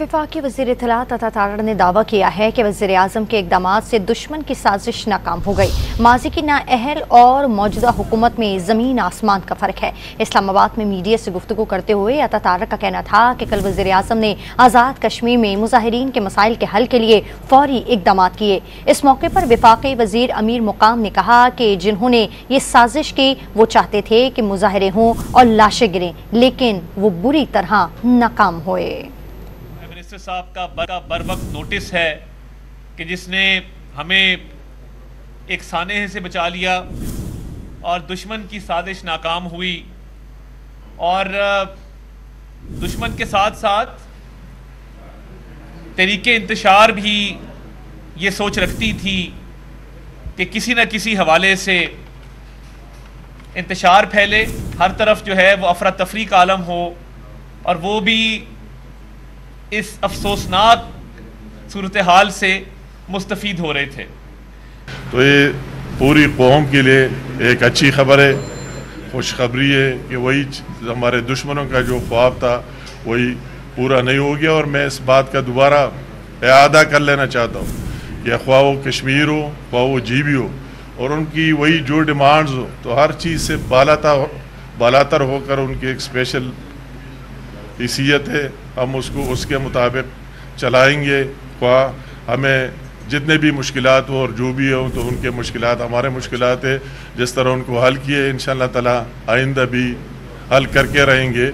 वफाकी वज़ीर इत्तलात अता तारड़ ने दावा किया है कि वज़ीर आज़म के इक़दामात से दुश्मन की साजिश नाकाम हो गई। माजी की नाअहल और मौजूदा हुकूमत में ज़मीन आसमान का फ़र्क है। इस्लामाबाद में मीडिया से गुफ्तगू करते हुए अता तारड़ का कहना था कि कल वज़ीर आज़म ने आज़ाद कश्मीर में मुज़ाहिरीन के मसाइल के हल के लिए फ़ौरी इक़दामात किए। इस मौके पर वफाकी वज़ीर अमीर मुकाम ने कहा कि जिन्होंने ये साजिश की वो चाहते थे कि मुज़ाहरे हों और लाशें गिरें, लेकिन वो बुरी तरह नाकाम हुए। मिनिस्टर साहब का बर वक्त नोटिस है कि जिसने हमें एक सानहे से बचा लिया और दुश्मन की साजिश नाकाम हुई। और दुश्मन के साथ साथ तरीके इंतशार भी ये सोच रखती थी कि किसी न किसी हवाले से इंतशार फैले, हर तरफ जो है वो अफरा तफरी का आलम हो, और वो भी इस अफसोसनाक सूरत हाल से मुस्तफ़ीद हो रहे थे। तो ये पूरी कौम के लिए एक अच्छी खबर है, खुशखबरी है कि वही हमारे दुश्मनों का जो ख्वाब था वही पूरा नहीं हो गया। और मैं इस बात का दोबारा इआदा कर लेना चाहता हूँ कि ख्वाह वो कश्मीर हो, ख्वाह वो जीबी हो, और उनकी वही जो डिमांड्स हो तो हर चीज़ से बालातर होकर उनकी एक स्पेशल हैसियत है, हम उसको उसके मुताबिक चलाएंगे। ख्वाह हमें जितने भी मुश्किलात हो और जो भी हो तो उनके मुश्किलात हमारे मुश्किलात है, जिस तरह उनको हल किए इंशाअल्लाह ताला आइंदा भी हल करके रहेंगे।